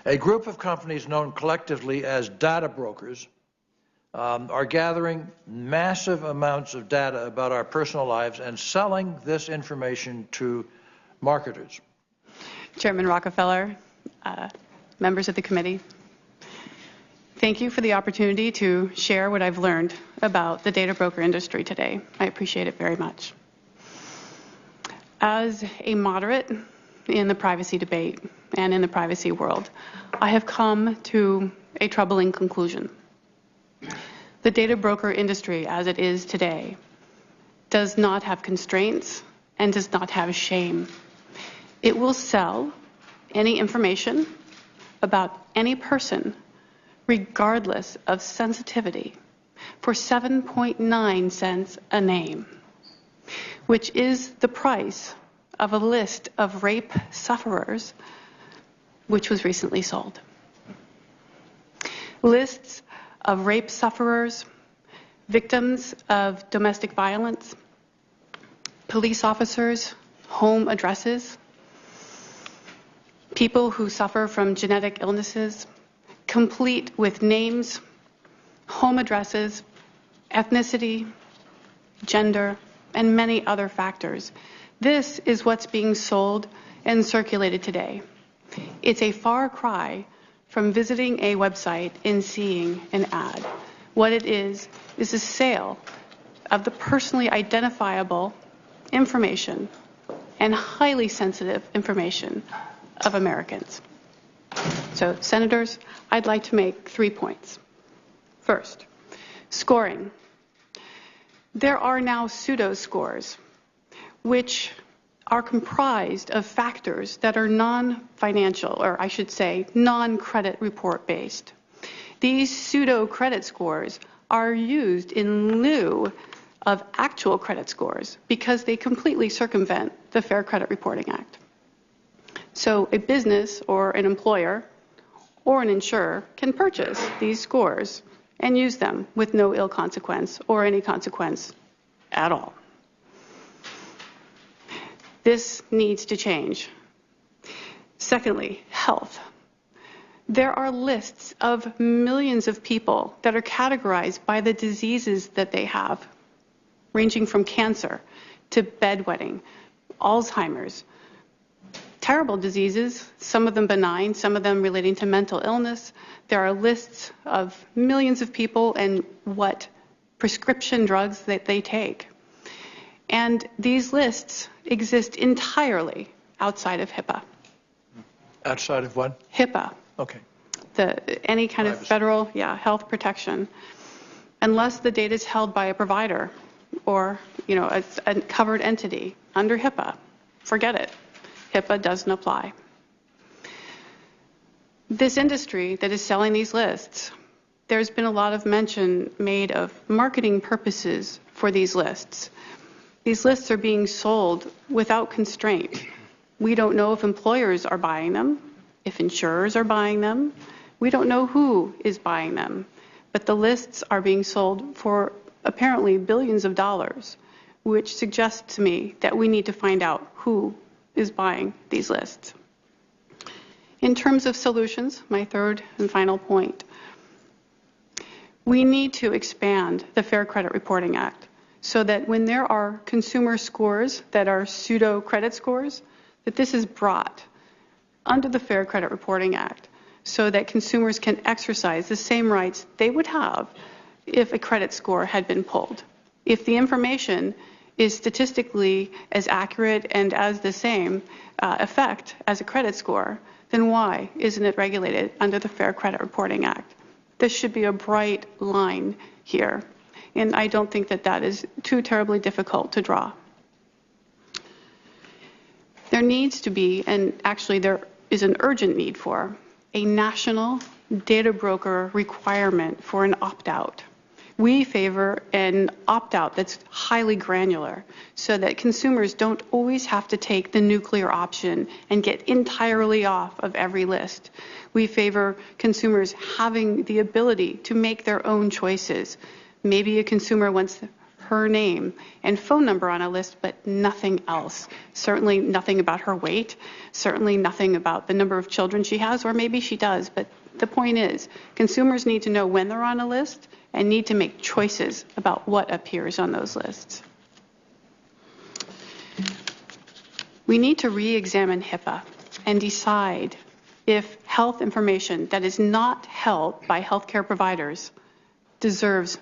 A group of companies known collectively as data brokers are gathering massive amounts of data about our personal lives and selling this information to marketers. Chairman Rockefeller, members of the committee, thank you for the opportunity to share what I've learned about the data broker industry today. I appreciate it very much. As a moderate in the privacy debate and in the privacy world, I have come to a troubling conclusion. The data broker industry, as it is today, does not have constraints and does not have shame. It will sell any information about any person, regardless of sensitivity, for 7.9 cents a name, which is the price of a list of rape sufferers, which was recently sold. Lists of rape sufferers, victims of domestic violence, police officers, home addresses, people who suffer from genetic illnesses, complete with names, home addresses, ethnicity, gender, and many other factors. This is what's being sold and circulated today. It's a far cry from visiting a website and seeing an ad. What it is a sale of the personally identifiable information and highly sensitive information of Americans. So, Senators, I'd like to make 3 points. First, scoring. There are now pseudo scores, which are comprised of factors that are non-financial, or I should say non-credit report based. These pseudo credit scores are used in lieu of actual credit scores because they completely circumvent the Fair Credit Reporting Act. So a business or an employer or an insurer can purchase these scores and use them with no ill consequence or any consequence at all. This needs to change. Secondly, health. There are lists of millions of people that are categorized by the diseases that they have, ranging from cancer to bedwetting, Alzheimer's. Terrible diseases, some of them benign, some of them relating to mental illness. There are lists of millions of people and what prescription drugs that they take. And these lists exist entirely outside of HIPAA. Outside of what? HIPAA. Okay. Any kind of federal, health protection, unless the data is held by a provider or, a covered entity under HIPAA. Forget it. HIPAA doesn't apply. This industry that is selling these lists, there's been a lot of mention made of marketing purposes for these lists. These lists are being sold without constraint. We don't know if employers are buying them, if insurers are buying them. We don't know who is buying them. But the lists are being sold for apparently billions of dollars, which suggests to me that we need to find out who is buying these lists. In terms of solutions, my third and final point, we need to expand the Fair Credit Reporting Act so that when there are consumer scores that are pseudo credit scores, that this is brought under the Fair Credit Reporting Act so that consumers can exercise the same rights they would have if a credit score had been pulled. If the information is statistically as accurate and as the same effect as a credit score, then why isn't it regulated under the Fair Credit Reporting Act? This should be a bright line here, and I don't think that that is too terribly difficult to draw. There needs to be, and actually there is an urgent need for, a national data broker requirement for an opt-out. We favor an opt-out that's highly granular so that consumers don't always have to take the nuclear option and get entirely off of every list. We favor consumers having the ability to make their own choices. Maybe a consumer wants her name and phone number on a list, but nothing else. Certainly nothing about her weight, certainly nothing about the number of children she has, or maybe she does. But the point is, consumers need to know when they're on a list and need to make choices about what appears on those lists. We need to re-examine HIPAA and decide if health information that is not held by healthcare providers deserves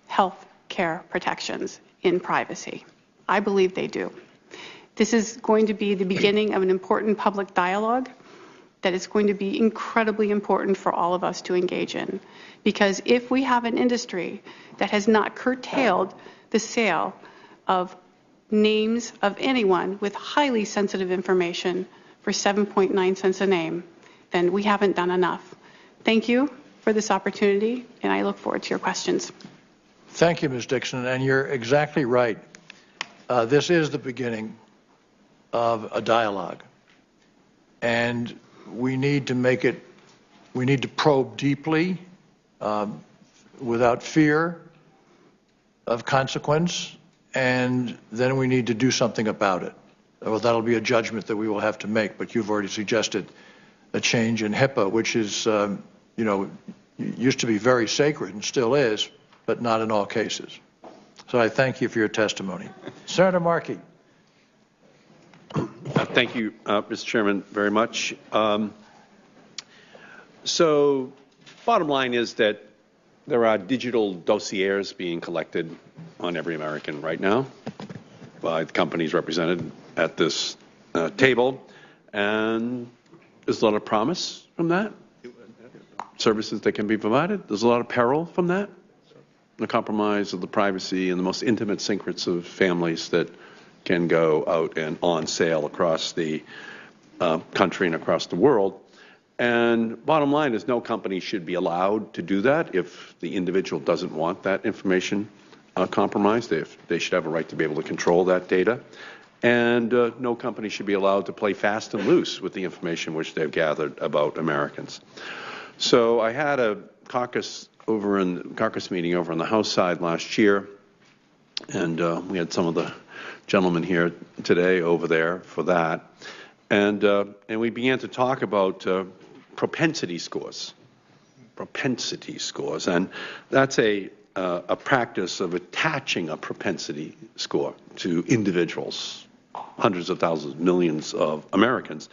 health care protections in privacy. I believe they do. This is going to be the beginning of an important public dialogue that is going to be incredibly important for all of us to engage in. Because if we have an industry that has not curtailed the sale of names of anyone with highly sensitive information for 7.9 cents a name, then we haven't done enough. Thank you for this opportunity, and I look forward to your questions. Thank you, Ms. Dixon, and you're exactly right. This is the beginning of a dialogue, and we need to probe deeply, without fear of consequence, and then we need to do something about it. Well, that'll be a judgment that we will have to make, but you've already suggested a change in HIPAA, which is, used to be very sacred and still is, but not in all cases. So I thank you for your testimony. Senator Markey. Thank you, Mr. Chairman, very much. So bottom line is that there are digital dossiers being collected on every American right now by the companies represented at this table, and there's a lot of promise from that, services that can be provided. There's a lot of peril from that, the compromise of the privacy and the most intimate secrets of families that can go out and on sale across the country and across the world. And bottom line is no company should be allowed to do that if the individual doesn't want that information compromised. They should have a right to be able to control that data. And no company should be allowed to play fast and loose with the information which they've gathered about Americans. So I had a caucus meeting over on the House side last year, and we had some of the gentlemen here today over there for that. And we began to talk about propensity scores, and that's a practice of attaching a propensity score to individuals, hundreds of thousands, millions of Americans.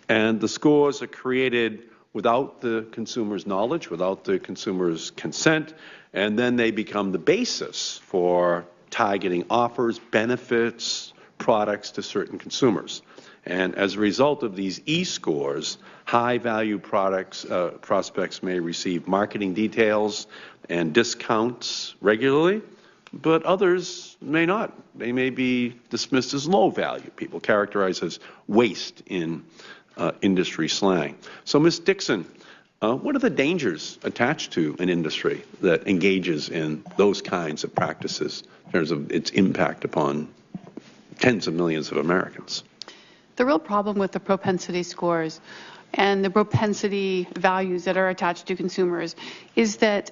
And the scores are created without the consumer's knowledge, without the consumer's consent, and then they become the basis for targeting offers, benefits, products to certain consumers. And as a result of these E-scores, high-value prospects may receive marketing details and discounts regularly, but others may not. They may be dismissed as low value, people characterized as waste in industry slang. So, Ms. Dixon, what are the dangers attached to an industry that engages in those kinds of practices in terms of its impact upon tens of millions of Americans? The real problem with the propensity scores and the propensity values that are attached to consumers is that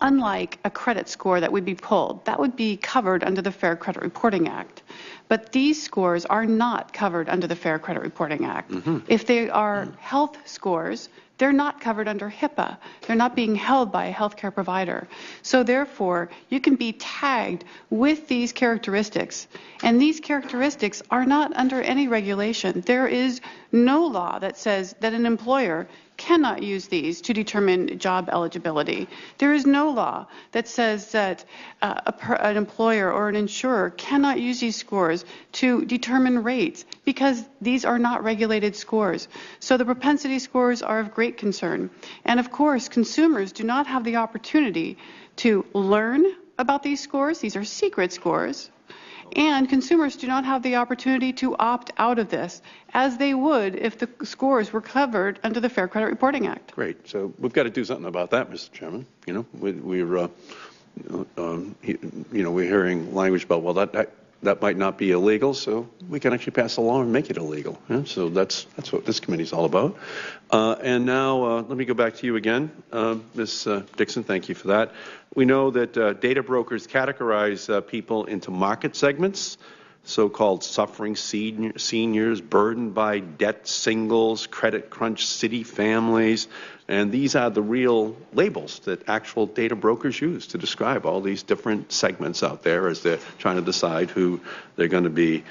unlike a credit score that would be pulled, that would be covered under the Fair Credit Reporting Act. But these scores are not covered under the Fair Credit Reporting Act. If they are health scores, they're not covered under HIPAA. They're not being held by a healthcare provider. So therefore, you can be tagged with these characteristics, and these characteristics are not under any regulation. There is no law that says that an employer cannot use these to determine job eligibility. There is no law that says that an employer or an insurer cannot use these scores to determine rates, because these are not regulated scores. So the propensity scores are of great concern. And of course, consumers do not have the opportunity to learn about these scores. These are secret scores. And consumers do not have the opportunity to opt out of this, as they would if the scores were covered under the Fair Credit Reporting Act. Great. So we've got to do something about that, Mr. Chairman. We're hearing language about, well, that might not be illegal, so we can actually pass a law and make it illegal. Yeah? So that's what this committee is all about. And now let me go back to you again, Ms. Dixon. Thank you for that. We know that data brokers categorize people into market segments, so-called suffering seniors, burdened by debt singles, credit crunch city families, and these are the real labels that actual data brokers use to describe all these different segments out there as they're trying to decide who they're going to be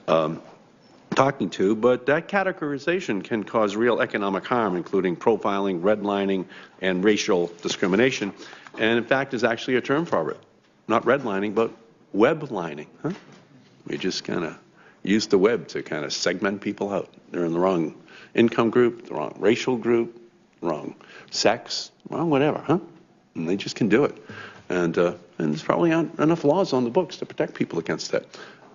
talking to. But that categorization can cause real economic harm, including profiling, redlining, and racial discrimination. And in fact, there's actually a term for it. Not redlining, but weblining. Huh? We just kind of use the web to kind of segment people out. They're in the wrong income group, the wrong racial group, wrong sex, wrong whatever, huh? And they just can do it. And there's probably aren't enough laws on the books to protect people against that.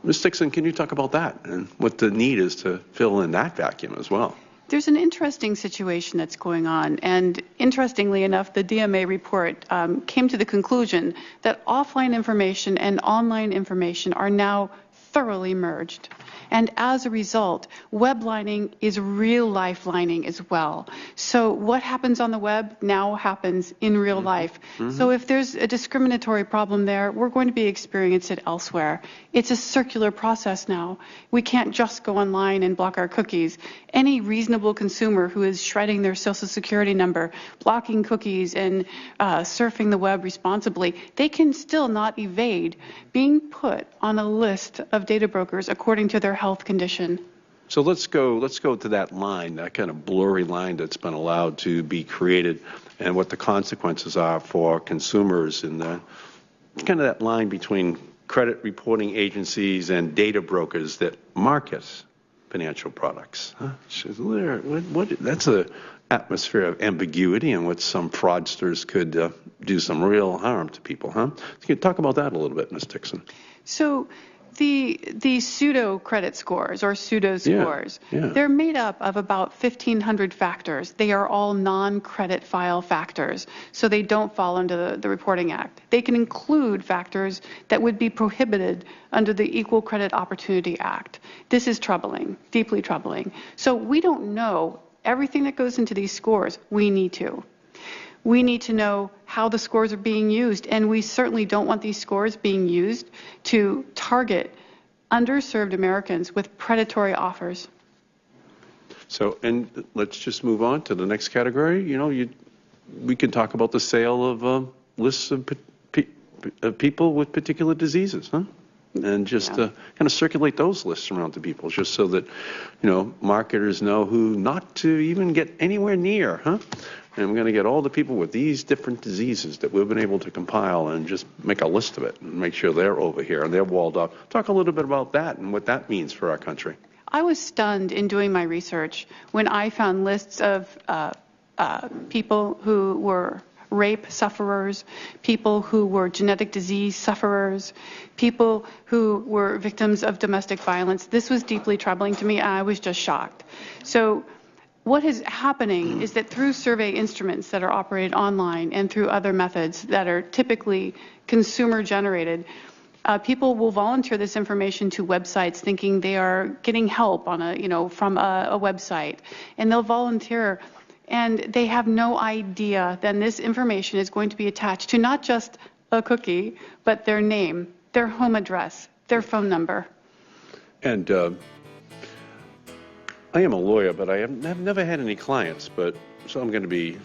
Ms. Dixon, can you talk about that and what the need is to fill in that vacuum as well? There's an interesting situation that's going on, and interestingly enough, the DMA report came to the conclusion that offline information and online information are now thoroughly merged. And as a result, web lining is real life lining as well. So what happens on the web now happens in real life. So if there's a discriminatory problem there, we're going to be experiencing it elsewhere. It's a circular process now. We can't just go online and block our cookies. Any reasonable consumer who is shredding their social security number, blocking cookies, and surfing the web responsibly, they can still not evade being put on a list of data brokers according to their health condition. So let's go to that line, that kind of blurry line that's been allowed to be created, and what the consequences are for consumers, and the kind of that line between credit reporting agencies and data brokers that market financial products. Huh? That's an atmosphere of ambiguity in which some fraudsters could do some real harm to people. Huh? Can you talk about that a little bit, Ms. Dixon? So the pseudo credit scores or pseudo scores, they're made up of about 1,500 factors. They are all non-credit file factors, so they don't fall under the Reporting Act. They can include factors that would be prohibited under the Equal Credit Opportunity Act. This is troubling, deeply troubling. So we don't know everything that goes into these scores. We need to. We need to know how the scores are being used, and we certainly don't want these scores being used to target underserved Americans with predatory offers. So, and let's just move on to the next category. You know, we can talk about the sale of lists of people with particular diseases, huh? And just kind of circulate those lists around to people, just so that, you know, marketers know who not to even get anywhere near, huh? And we're going to get all the people with these different diseases that we've been able to compile and just make a list of it and make sure they're over here and they're walled off. Talk a little bit about that and what that means for our country. I was stunned in doing my research when I found lists of people who were rape sufferers, people who were genetic disease sufferers, people who were victims of domestic violence. This was deeply troubling to me. I was just shocked. So what is happening is that through survey instruments that are operated online and through other methods that are typically consumer generated, people will volunteer this information to websites thinking they are getting help on from a website, and they'll volunteer, and they have no idea then this information is going to be attached to not just a cookie, but their name, their home address, their phone number. And I am a lawyer, but I've never had any clients, so I'm going to be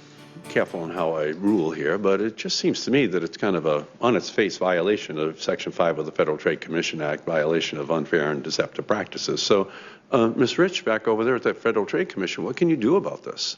careful on how I rule here, but it just seems to me that it's kind of a, on its face, violation of Section 5 of the Federal Trade Commission Act, violation of unfair and deceptive practices. So, Ms. Rich, back over there at the Federal Trade Commission, what can you do about this?